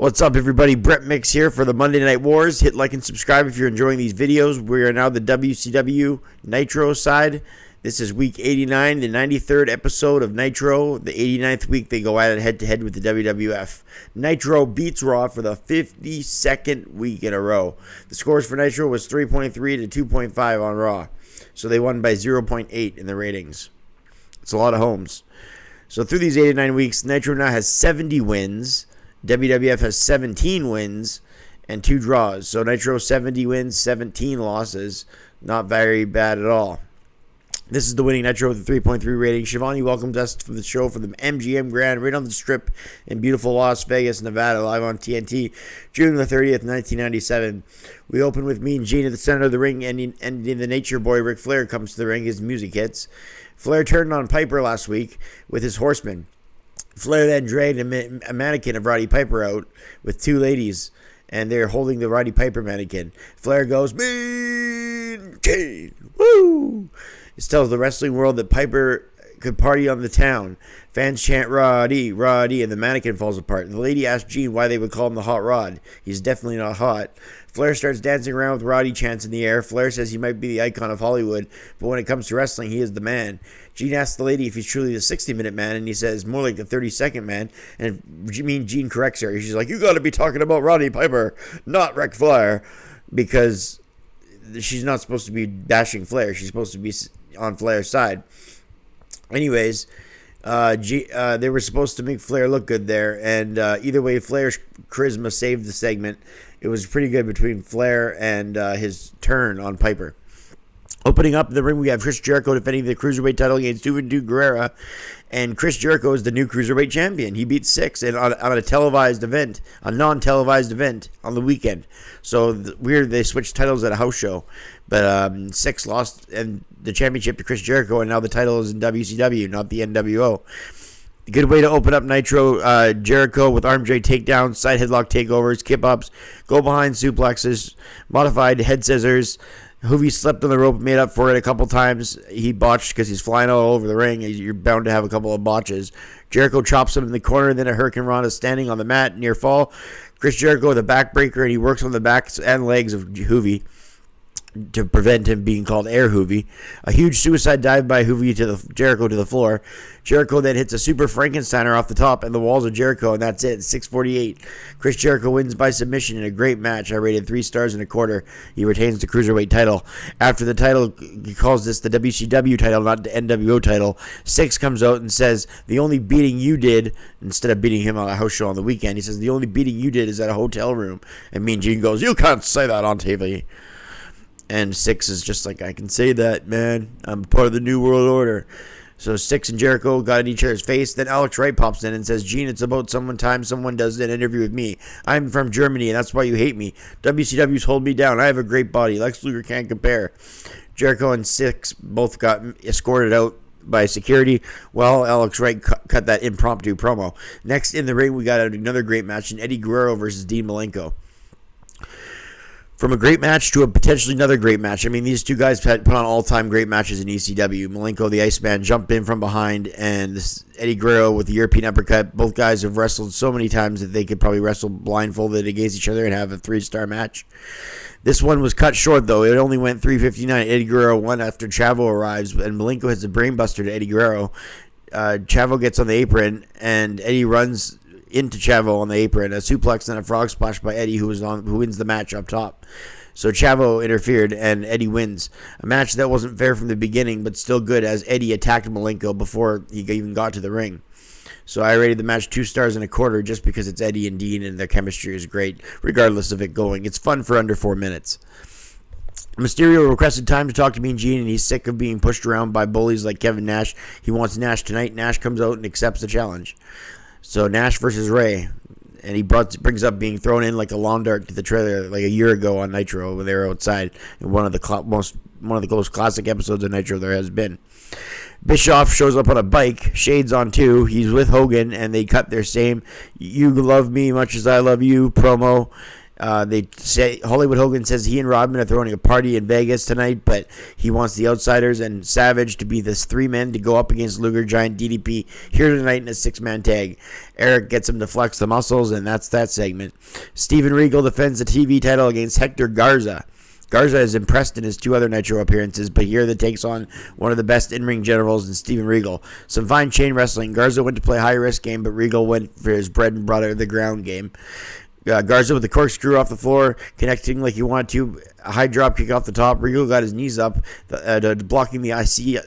What's up, everybody? Brett Mix here for the Monday Night Wars. Hit like and subscribe if you're enjoying these videos. We are now the WCW Nitro side. This is week 89, the 93rd episode of Nitro. The 89th week, they go at it head-to-head with the WWF. Nitro beats Raw for the 52nd week in a row. The scores for Nitro was 3.3 to 2.5 on Raw. So they won by 0.8 in the ratings. It's a lot of homes. So through these 89 weeks, Nitro now has 70 wins. WWF has 17 wins and 2 draws. So Nitro 70 wins, 17 losses. Not very bad at all. This is the winning Nitro with a 3.3 rating. Shivani welcomes us to the show from the MGM Grand right on the Strip in beautiful Las Vegas, Nevada, live on TNT, June the 30th, 1997. We open with Mean Gene at the center of the ring, and the Nature Boy Ric Flair comes to the ring. His music hits. Flair turned on Piper last week with his Horseman. Flair then dragged a mannequin of Roddy Piper out with 2 ladies, and they're holding the Roddy Piper mannequin. Flair goes, Mean Gene, woo! This tells the wrestling world that Piper could party on the town. Fans chant Roddy, Roddy, and the mannequin falls apart. The lady asks Gene why they would call him the Hot Rod. He's definitely not hot. Flair starts dancing around with Roddy chants in the air. Flair says he might be the icon of Hollywood, but when it comes to wrestling, he is the man. Gene asks the lady if he's truly the 60-minute man, and he says more like the 30-second man. And Gene corrects her. She's like, "You got to be talking about Roddy Piper, not Ric Flair," because she's not supposed to be bashing Flair. She's supposed to be on Flair's side. Anyways, they were supposed to make Flair look good there, and either way, Flair's charisma saved the segment. It was pretty good between Flair and his turn on Piper. Opening up the ring, we have Chris Jericho defending the Cruiserweight title against Juventud Guerrera, and Chris Jericho is the new Cruiserweight champion. He beat Six on a televised event, a non-televised event on the weekend. So weird they switched titles at a house show, but Six lost and the championship to Chris Jericho, and now the title is in WCW, not the NWO. A good way to open up Nitro, Jericho with arm drag takedowns, side headlock takeovers, kip-ups, go-behind suplexes, modified head scissors. Hoovy slipped on the rope, made up for it a couple times. He botched because he's flying all over the ring. You're bound to have a couple of botches. Jericho chops him in the corner, and then a Hurricane Rana standing on the mat near fall. Chris Jericho with a backbreaker, and he works on the backs and legs of Hoovy to prevent him being called Air Hoovy. A huge suicide dive by Hoovy to Jericho to the floor. Jericho then hits a super Frankensteiner off the top and the walls of Jericho, and that's it. 6:48. Chris Jericho wins by submission in a great match. I rated 3 stars and a quarter. He retains the Cruiserweight title. After the title, he calls this the WCW title, not the NWO title. Six comes out and says, "The only beating you did," instead of beating him on a house show on the weekend, he says, "The only beating you did is at a hotel room." And Mean Gene goes, "You can't say that on TV." And Six is just like, "I can say that, man. I'm part of the New World Order." So Six and Jericho got in each other's face. Then Alex Wright pops in and says, "Gene, it's about time someone does an interview with me. I'm from Germany, and that's why you hate me. WCW's hold me down. I have a great body. Lex Luger can't compare." Jericho and Six both got escorted out by security while Alex Wright cut that impromptu promo. Next in the ring, we got another great match in Eddie Guerrero versus Dean Malenko. From a great match to a potentially another great match. I mean, these two guys put on all-time great matches in ECW. Malenko, the Iceman, jumped in from behind, and Eddie Guerrero with the European uppercut. Both guys have wrestled so many times that they could probably wrestle blindfolded against each other and have a 3-star match. This one was cut short, though. It only went 3:59. Eddie Guerrero won after Chavo arrives, and Malenko hits a brainbuster to Eddie Guerrero. Chavo gets on the apron, and Eddie runs into Chavo on the apron, a suplex and a frog splash by Eddie, who wins the match up top. So Chavo interfered, and Eddie wins. A match that wasn't fair from the beginning, but still good, as Eddie attacked Malenko before he even got to the ring. So I rated the match 2 stars and a quarter just because it's Eddie and Dean, and their chemistry is great, regardless of it going. It's fun for under 4 minutes. Mysterio requested time to talk to Mean Gene, and he's sick of being pushed around by bullies like Kevin Nash. He wants Nash tonight. Nash comes out and accepts the challenge. So Nash versus Ray, and he brings up being thrown in like a lawn dart to the trailer like a year ago on Nitro when they were outside in one of the most classic episodes of Nitro there has been. Bischoff shows up on a bike, shades on too. He's with Hogan, and they cut their same "You love me much as I love you" promo. They say Hollywood Hogan says he and Rodman are throwing a party in Vegas tonight, but he wants the Outsiders and Savage to be this 3 men to go up against Luger, Giant, DDP here tonight in a 6-man tag. Eric gets him to flex the muscles, and that's that segment. Steven Regal defends the TV title against Hector Garza. Garza is impressed in his 2 other Nitro appearances, but here that takes on one of the best in-ring generals in Steven Regal. Some fine chain wrestling. Garza went to play a high-risk game, but Regal went for his bread and butter, the ground game. Garza with the corkscrew off the floor, connecting like he wanted to. A high drop kick off the top. Regal got his knees up, blocking the ICE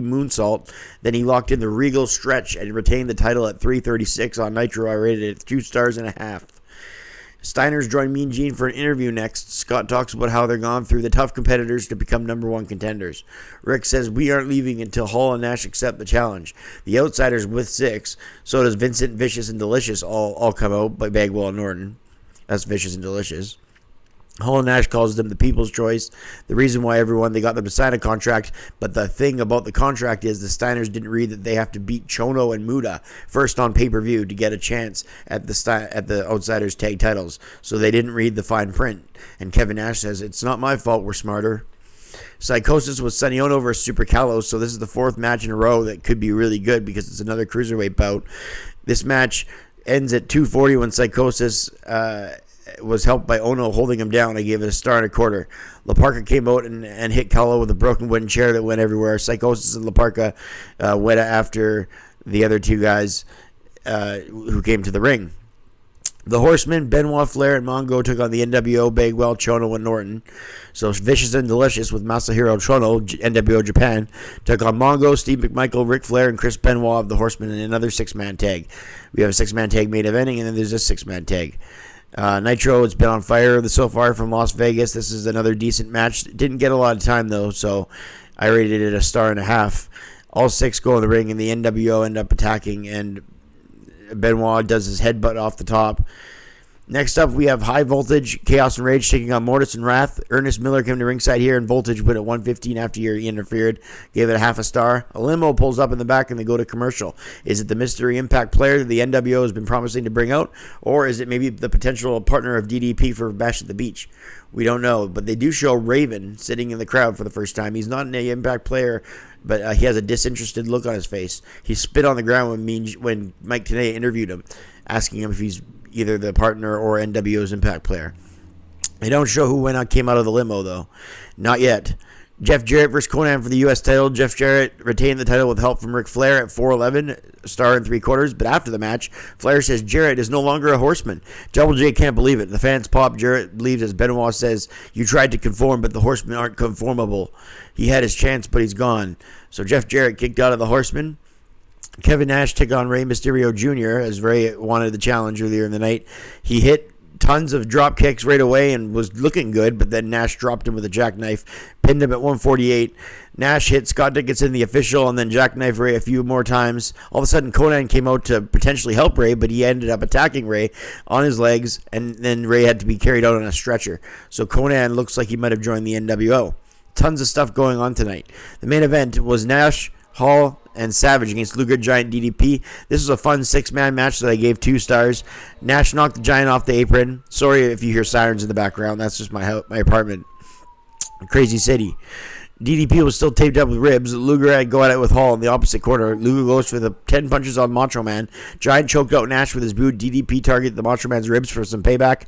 moonsault. Then he locked in the Regal stretch and retained the title at 336 on Nitro. I rated it 2.5 stars. Steiner's joined Mean Gene for an interview next. Scott talks about how they're gone through the tough competitors to become #1 contenders. Rick says we aren't leaving until Hall and Nash accept the challenge. The Outsiders with 6. So does Vincent, Vicious, and Delicious all come out by Bagwell and Norton. That's Vicious and Delicious. Hall and Nash calls them the people's choice, the reason why they got them to sign a contract, but the thing about the contract is the Steiners didn't read that they have to beat Chono and Muda first on pay-per-view to get a chance at the Outsiders tag titles, so they didn't read the fine print, and Kevin Nash says, it's not my fault, we're smarter. Psychosis with Sonny Ono versus Super Kalos, so this is the 4th match in a row that could be really good because it's another cruiserweight bout. This match ends at 240 when Psychosis was helped by Ono holding him down. I gave it 1.25 stars. La Parka came out and hit Kahlo with a broken wooden chair that went everywhere. Psychosis and La Parka went after the other 2 guys who came to the ring. The Horsemen, Benoit, Flair, and Mongo took on the NWO, Bagwell, Chono, and Norton. So Vicious and Delicious with Masahiro Chono, NWO Japan, took on Mongo, Steve McMichael, Ric Flair, and Chris Benoit of the Horsemen in another 6-man tag. We have a 6-man tag main eventing, and then there's a 6-man tag. Nitro, it's been on fire so far from Las Vegas. This is another decent match. Didn't get a lot of time, though, so I rated it 1.5 stars. All 6 go in the ring, and the NWO end up attacking, and Benoit does his headbutt off the top. Next up, we have High Voltage, Chaos and Rage taking on Mortis and Wrath. Ernest Miller came to ringside here, and Voltage put it 115 after he interfered. Gave it 0.5 star. A limo pulls up in the back, and they go to commercial. Is it the mystery Impact player that the NWO has been promising to bring out, or is it maybe the potential partner of DDP for Bash at the Beach? We don't know, but they do show Raven sitting in the crowd for the first time. He's not an Impact player, but he has a disinterested look on his face. He spit on the ground when Mike Tenay interviewed him, asking him if he's either the partner or NWO's Impact player. They don't show who came out of the limo, though. Not yet. Jeff Jarrett versus Conan for the U.S. title. Jeff Jarrett retained the title with help from Ric Flair at 411, 1.75 stars. But after the match, Flair says Jarrett is no longer a horseman. Double J can't believe it. The fans pop. Jarrett leaves as Benoit says, you tried to conform, but the horsemen aren't conformable. He had his chance, but he's gone. So Jeff Jarrett kicked out of the horsemen. Kevin Nash took on Rey Mysterio Jr. as Rey wanted the challenge earlier in the night. He hit tons of drop kicks right away and was looking good, but then Nash dropped him with a jackknife, pinned him at 148. Nash hit Scott Dickinson, the official, and then jackknife Rey a few more times. All of a sudden, Conan came out to potentially help Rey, but he ended up attacking Rey on his legs, and then Rey had to be carried out on a stretcher. So Conan looks like he might have joined the NWO. Tons of stuff going on tonight. The main event was Nash, Hall, and Savage against Luger, Giant, DDP. This was a fun 6-man match that I gave 2 stars. Nash knocked the Giant off the apron. Sorry if you hear sirens in the background. That's just my apartment. Crazy city. DDP was still taped up with ribs. Luger had to go at it with Hall in the opposite corner. Luger goes for the 10 punches on Macho Man. Giant choked out Nash with his boot. DDP targeted the Macho Man's ribs for some payback.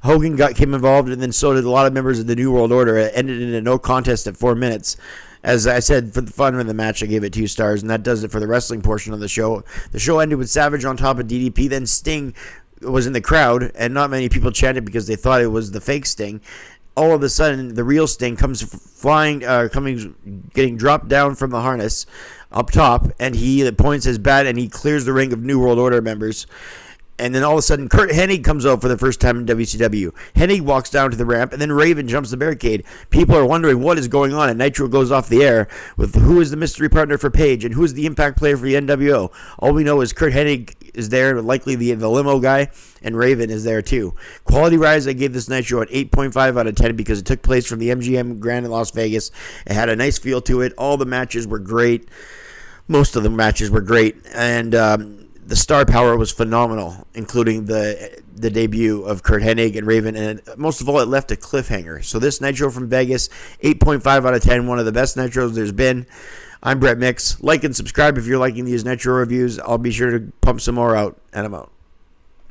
Hogan came involved, and then so did a lot of members of the New World Order. It ended in a no contest at 4 minutes. As I said, for the fun of the match, I gave it 2 stars, and that does it for the wrestling portion of the show. The show ended with Savage on top of DDP. Then Sting was in the crowd, and not many people chanted because they thought it was the fake Sting. All of a sudden, the real Sting comes flying, getting dropped down from the harness up top, and he points his bat, and he clears the ring of New World Order members. And then all of a sudden, Kurt Hennig comes out for the first time in WCW. Hennig walks down to the ramp, and then Raven jumps the barricade. People are wondering what is going on, and Nitro goes off the air with who is the mystery partner for Paige and who is the Impact player for the NWO. All we know is Kurt Hennig is there, likely the limo guy, and Raven is there too. Quality rise, I gave this Nitro an 8.5 out of 10 because it took place from the MGM Grand in Las Vegas. It had a nice feel to it. All the matches were great. Most of the matches were great, and the star power was phenomenal, including the debut of Kurt Hennig and Raven, and most of all, it left a cliffhanger. So this Nitro from Vegas, 8.5 out of 10, one of the best Nitros there's been. I'm Brett Mix. Like and subscribe if you're liking these Nitro reviews. I'll be sure to pump some more out, and I'm out.